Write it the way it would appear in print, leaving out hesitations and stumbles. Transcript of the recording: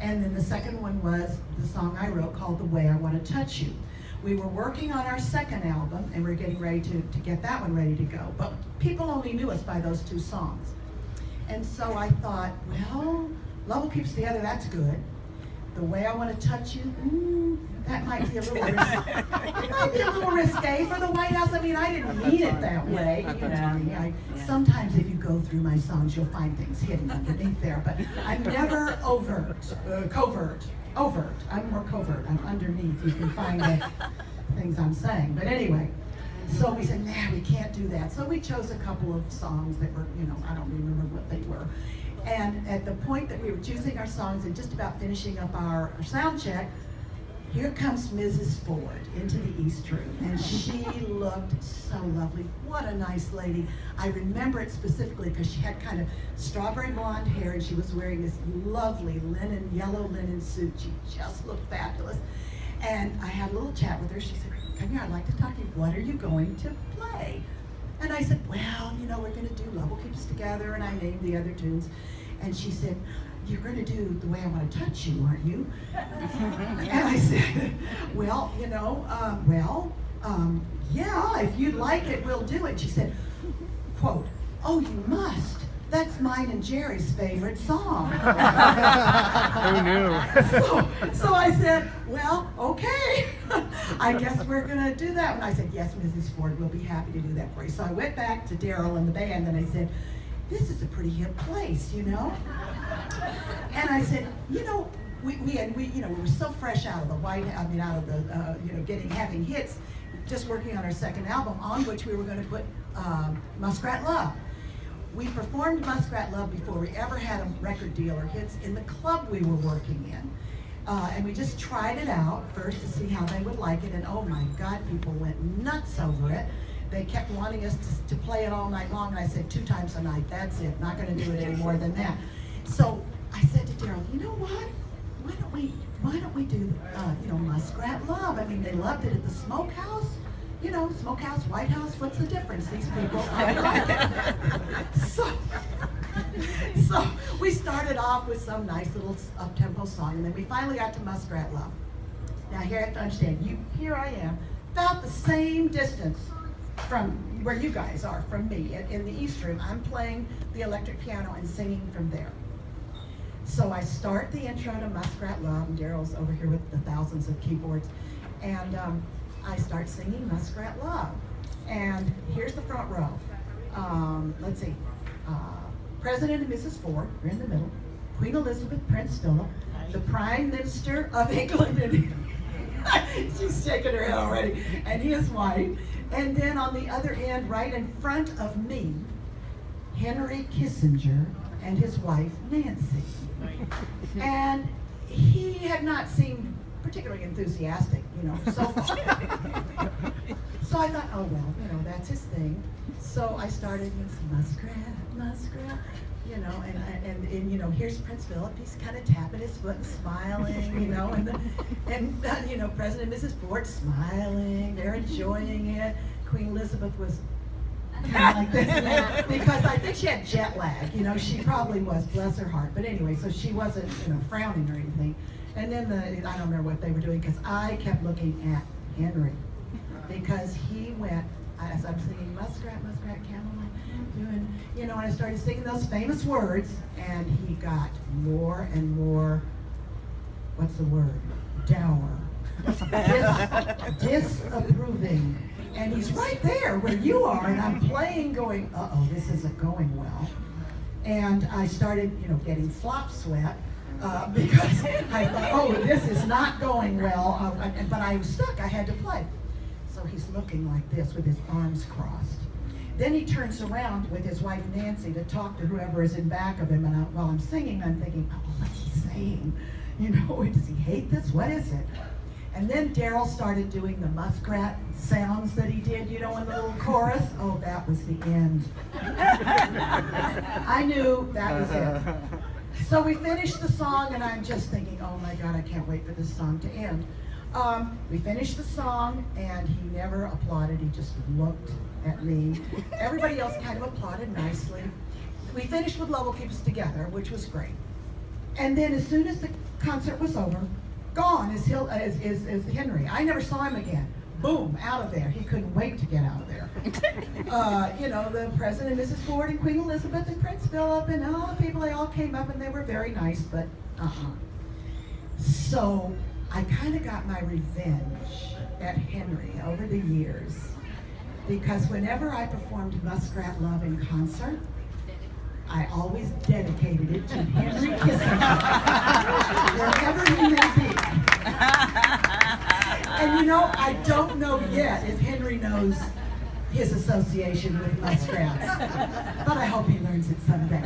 And then the second one was the song I wrote called The Way I Want to Touch You. We were working on our second album, and we were getting ready to get that one ready to go. But people only knew us by those two songs. And so I thought, well, Love Will Keep Us Together, that's good. The Way I Want to Touch You, that might be a little risque for the White House. I mean, I didn't mean it that way. You know, sometimes if you go through my songs, you'll find things hidden underneath there. But I'm never covert. I'm more covert. I'm underneath. You can find the things I'm saying. But anyway, so we said, nah, we can't do that. So we chose a couple of songs that were, you know, I don't remember what they were. And at the point that we were choosing our songs and just about finishing up our sound check, here comes Mrs. Ford into the East Room, and she looked so lovely. What a nice lady. I remember it specifically because she had kind of strawberry blonde hair, and she was wearing this lovely yellow linen suit. She just looked fabulous. And I had a little chat with her. She said, come here, I'd like to talk to you. What are you going to play? And I said, well, you know, we're going to do Love Will Keep Us Together, and I named the other tunes. And she said, you're going to do The Way I Want to Touch You, aren't you? And I said, well, you know, yeah, if you'd like it, we'll do it. She said, quote, oh, you must. That's mine and Jerry's favorite song. Who knew? So I said, well, okay. I guess we're going to do that. And I said, yes, Mrs. Ford, we'll be happy to do that for you. So I went back to Daryl and the band, and I said, this is a pretty hip place, you know? And I said, you know, we were so fresh out of the having hits, just working on our second album, on which we were going to put Muskrat Love. We performed Muskrat Love before we ever had a record deal or hits in the club we were working in. And we just tried it out first to see how they would like it, and oh my God, people went nuts over it. They kept wanting us to play it all night long, and I said 2 times a night, that's it, not going to do it any more than that. So I said to Daryl, you know what? Why don't we do Muskrat Love? I mean, they loved it at the Smokehouse. You know, Smokehouse, White House, what's the difference? These people like it. So we started off with some nice little up-tempo song, and then we finally got to Muskrat Love. Now here you have to understand, here I am, about the same distance from where you guys are from me in the East Room. I'm playing the electric piano and singing from there. So I start the intro to Muskrat Love, and Daryl's over here with the thousands of keyboards, and I start singing Muskrat Love. And here's the front row. Let's see. President and Mrs. Ford are in the middle. Queen Elizabeth, Prince Philip, the Prime Minister of England, and she's shaking her head already, and his wife. And then on the other end, right in front of me, Henry Kissinger and his wife, Nancy. And he had not seemed particularly enthusiastic, you know, so far. So I thought, oh, well, you know, that's his thing. So I started, Muskrat, you know, and you know, here's Prince Philip. He's kind of tapping his foot and smiling, you know, and you know, President and Mrs. Ford smiling. They're enjoying it. Queen Elizabeth was kind of like this because I think she had jet lag. You know, she probably was, bless her heart. But anyway, so she wasn't, you know, frowning or anything. And then I don't remember what they were doing because I kept looking at Henry because he went, as I'm singing Muskrat, Camelot, doing, you know, and I started singing those famous words, and he got more and more, what's the word? Dour. Disapproving. And he's right there where you are, and I'm playing going, uh-oh, this isn't going well. And I started, you know, getting flop sweat because I thought, oh, this is not going well, but I was stuck, I had to play. So he's looking like this with his arms crossed. Then he turns around with his wife Nancy to talk to whoever is in back of him, and while I'm singing, I'm thinking, oh, what's he saying? You know, does he hate this? What is it? And then Daryl started doing the muskrat sounds that he did, you know, in the little chorus. Oh, that was the end. I knew that was it. So we finished the song, and I'm just thinking, oh my God, I can't wait for this song to end. We finished the song, and he never applauded. He just looked at me. Everybody else kind of applauded nicely. We finished with Love Will Keep Us Together, which was great. And then as soon as the concert was over. Gone is Henry. I never saw him again. Boom, out of there. He couldn't wait to get out of there. You know, the President and Mrs. Ford and Queen Elizabeth and Prince Philip and all the people, they all came up and they were very nice, but So I kind of got my revenge at Henry over the years, because whenever I performed Muskrat Love in concert, I always dedicated it to Henry Kissinger, wherever he may be. And you know, I don't know yet if Henry knows his association with muskrats, but I hope he learns it someday.